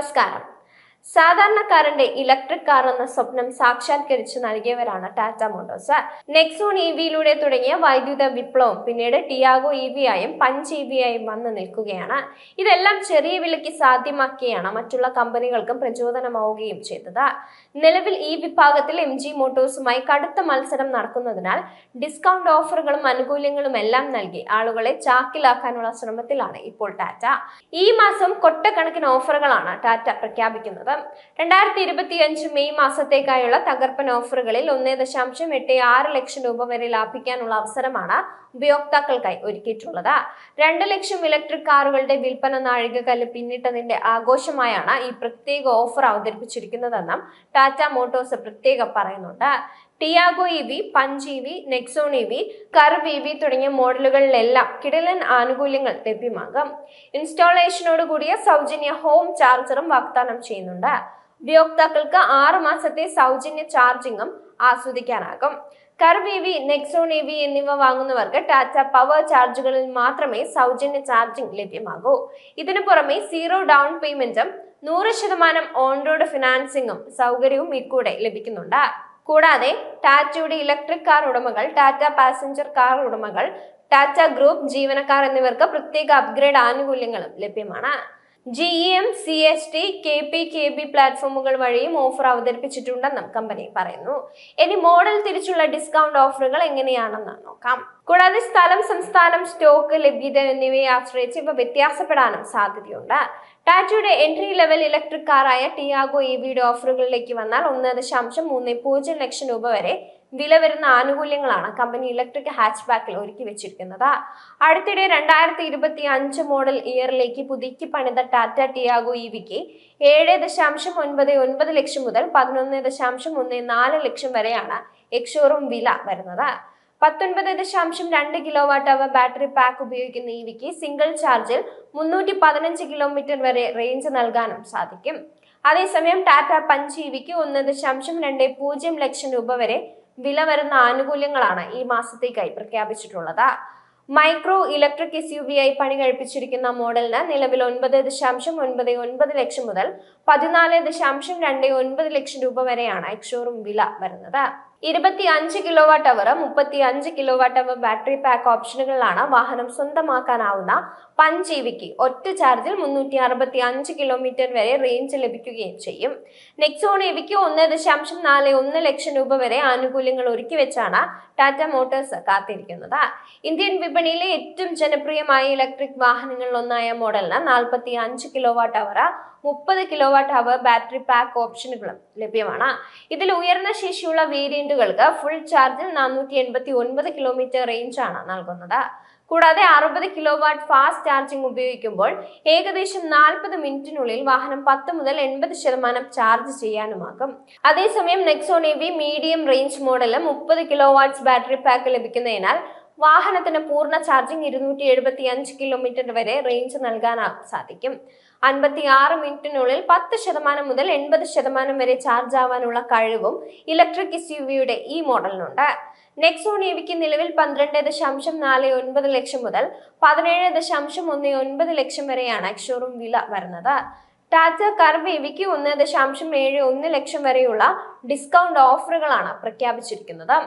നമസ്കാരം. സാധാരണക്കാരന്റെ electric car എന്ന സ്വപ്നം സാക്ഷാത്കരിച്ചു നൽകിയവരാണ് ടാറ്റ മോട്ടോഴ്സ്. നെക്സോൺ ഇവിയിലൂടെ തുടങ്ങിയ വൈദ്യുത വിപ്ലവം പിന്നീട് ടിയാഗോ ഇവിയായും പഞ്ച് ഇവിയായും വന്നു നിൽക്കുകയാണ്. ഇതെല്ലാം ചെറിയ വിലയ്ക്ക് സാധ്യമാക്കിയാണ് മറ്റുള്ള കമ്പനികൾക്കും പ്രചോദനമാവുകയും ചെയ്തത്. നിലവിൽ ഈ വിഭാഗത്തിൽ MG മോട്ടോഴ്സുമായി കടുത്ത മത്സരം നടക്കുന്നതിനാൽ ഡിസ്കൗണ്ട് ഓഫറുകളും ആനുകൂല്യങ്ങളും എല്ലാം നൽകി ആളുകളെ ചാക്കിലാക്കാനുള്ള ശ്രമത്തിലാണ് ഇപ്പോൾ ടാറ്റ. ഈ മാസം കൊട്ടക്കണക്കിന് ഓഫറുകളാണ് ടാറ്റ പ്രഖ്യാപിക്കുന്നത്. 2025 മെയ് മാസത്തേക്കായുള്ള തകർപ്പൻ ഓഫറുകളിൽ 1.86 ലക്ഷം രൂപ വരെ ലാഭിക്കാനുള്ള അവസരമാണ് ഉപയോക്താക്കൾക്കായി ഒരുക്കിയിട്ടുള്ളത്. 2 ലക്ഷം ഇലക്ട്രിക് കാറുകളുടെ വിൽപ്പന നാഴികക്കല്ല് പിന്നിട്ടതിന്റെ ആഘോഷമായാണ് ഈ പ്രത്യേക ഓഫർ അവതരിപ്പിച്ചിരിക്കുന്നതെന്നും ടാറ്റ മോട്ടോഴ്സ് പ്രത്യേകം പറയുന്നുണ്ട്. ടിയാഗോ ഇവി, പഞ്ച് ഇവി, നെക്സോൺ ഇവി, കർവ് ഇവി തുടങ്ങിയ മോഡലുകളിലെല്ലാം കിടിലൻ ആനുകൂല്യങ്ങൾ ലഭ്യമാകും. ഇൻസ്റ്റാളേഷനോട് കൂടിയ സൗജന്യ ഹോം ചാർജറും വാഗ്ദാനം ചെയ്യുന്നുണ്ട്. ഉപയോക്താക്കൾക്ക് 6 മാസത്തെ സൗജന്യ ചാർജിങ്ങും ആസ്വദിക്കാനാകും. കർവ് ഇവി, നെക്സോൺ ഇവി എന്നിവ വാങ്ങുന്നവർക്ക് ടാറ്റ പവർ ചാർജുകളിൽ മാത്രമേ സൗജന്യ ചാർജിംഗ് ലഭ്യമാകൂ. ഇതിനു പുറമെ 0 ഡൗൺ പേയ്മെന്റും 100% ഓൺ റോഡ് ഫിനാൻസിംഗും സൗകര്യവും ഇക്കൂടെ ലഭിക്കുന്നുണ്ട്. കൂടാതെ ടാറ്റയുടെ ഇലക്ട്രിക് കാർ ഉടമകൾ, ടാറ്റ പാസഞ്ചർ കാർ ഉടമകൾ, ടാറ്റ ഗ്രൂപ്പ് ജീവനക്കാർ എന്നിവർക്ക് പ്രത്യേക അപ്ഗ്രേഡ് ആനുകൂല്യങ്ങളും ലഭ്യമാണ്. GM, CST, KP പ്ലാറ്റ്ഫോമുകൾ വഴിയും ഓഫർ അവതരിപ്പിച്ചിട്ടുണ്ടെന്നും കമ്പനി പറയുന്നു. ഇനി മോഡൽ തിരിച്ചുള്ള ഡിസ്കൗണ്ട് ഓഫറുകൾ എങ്ങനെയാണെന്ന് നോക്കാം. കൂടാതെ സ്ഥലം, സംസ്ഥാനം, സ്റ്റോക്ക് ലഭ്യത എന്നിവയെ ആശ്രയിച്ച് ഇവ വ്യത്യാസപ്പെടാനും സാധ്യതയുണ്ട്. ടാറ്റയുടെ എൻട്രി ലെവൽ ഇലക്ട്രിക് കാറായ ടിയാഗോ ഇവിയുടെ ഓഫറുകളിലേക്ക് വന്നാൽ 1.30 ലക്ഷം രൂപ വരെ വില വരുന്ന ആനുകൂല്യങ്ങളാണ് കമ്പനി ഇലക്ട്രിക് ഹാച്ച് ബാക്കിൽ ഒരുക്കി വെച്ചിരിക്കുന്നത്. അടുത്തിടെ 2025 മോഡൽ ഇയറിലേക്ക് പുതുക്കി പണിത ടാറ്റ ടിയാഗോ ഇവിക്ക് 7.99 ലക്ഷം മുതൽ 11.14 ലക്ഷം വരെയാണ് എക്സ്ഷോറൂം വില വരുന്നത്. 19.2 കിലോവാട്ട് അവർ ബാറ്ററി പാക്ക് ഉപയോഗിക്കുന്ന ഇവിക്ക് സിംഗിൾ ചാർജിൽ 315 കിലോമീറ്റർ വരെ റേഞ്ച് നൽകാനും സാധിക്കും. അതേസമയം ടാറ്റ പഞ്ച് ഇവിക്ക് 1.20 ലക്ഷം രൂപ വരെ വില വരുന്ന ആനുകൂല്യങ്ങളാണ് ഈ മാസത്തേക്കായി പ്രഖ്യാപിച്ചിട്ടുള്ളത്. മൈക്രോ ഇലക്ട്രിക് SUV ആയി പണി കഴിപ്പിച്ചിരിക്കുന്ന മോഡലിന് നിലവിൽ 9.99 ലക്ഷം മുതൽ 14.29 ലക്ഷം രൂപ വരെയാണ് എക്സ്ഷോറൂം വില വരുന്നത്. 25 കിലോവാട്ട് അവർ, 35 കിലോവാട്ട് അവർ ബാറ്ററി പാക്ക് ഓപ്ഷനുകളിലാണ് വാഹനം സ്വന്തമാക്കാനാവുന്ന പഞ്ച് ഇവിക്ക് ഒറ്റ ചാർജിൽ 365 കിലോമീറ്റർ വരെ റേഞ്ച് ലഭിക്കുകയും ചെയ്യും. നെക്സോൺ ഇവിക്ക് 1.41 ലക്ഷം രൂപ വരെ ആനുകൂല്യങ്ങൾ ഒരുക്കി വെച്ചാണ് ടാറ്റ മോട്ടോഴ്സ് കാത്തിരിക്കുന്നത്. ഇന്ത്യൻ വിപണിയിലെ ഏറ്റവും ജനപ്രിയമായ ഇലക്ട്രിക് വാഹനങ്ങളിൽ ഒന്നായ മോഡലിന് 45 കിലോവാട്ട് അവർ, 30 കിലോവാട്ട് അവർ ബാറ്ററി പാക്ക് ഓപ്ഷനുകളും ലഭ്യമാണ്. ഇതിൽ ഉയർന്ന ശേഷിയുള്ള വേരിയന്റുകൾക്ക് ഫുൾ ചാർജിൽ 489 കിലോമീറ്റർ റേഞ്ചാണ് നൽകുന്നത്. കൂടാതെ 60 കിലോവാട്ട് ഫാസ്റ്റ് ചാർജിംഗ് ഉപയോഗിക്കുമ്പോൾ ഏകദേശം 40 മിനിറ്റിനുള്ളിൽ വാഹനം 10 മുതൽ 80% ചാർജ് ചെയ്യാനുമാകും. അതേസമയം നെക്സോൺ ഇവി മീഡിയം റേഞ്ച് മോഡലിൽ 30 കിലോവാട്ട്സ് ബാറ്ററി പാക്ക് ലഭിക്കുന്നതിനാൽ വാഹനത്തിന് പൂർണ്ണ ചാർജിംഗ് 275 കിലോമീറ്റർ വരെ റേഞ്ച് നൽകാൻ സാധിക്കും. 56 മിനിറ്റിനുള്ളിൽ 10% മുതൽ 80% വരെ ചാർജ് ആവാനുള്ള കഴിവും ഇലക്ട്രിക് SUVയുടെ ഈ മോഡലിനുണ്ട്. നെക്സോൺ ഇവിക്ക് നിലവിൽ 12.49 ലക്ഷം മുതൽ 17.19 ലക്ഷം വരെയാണ് എക്സ്ഷോറൂം വില വരുന്നത്. ടാറ്റ കർവ് ഇവിക്ക് 1.71 ലക്ഷം വരെയുള്ള ഡിസ്കൗണ്ട് ഓഫറുകളാണ് പ്രഖ്യാപിച്ചിരിക്കുന്നത്.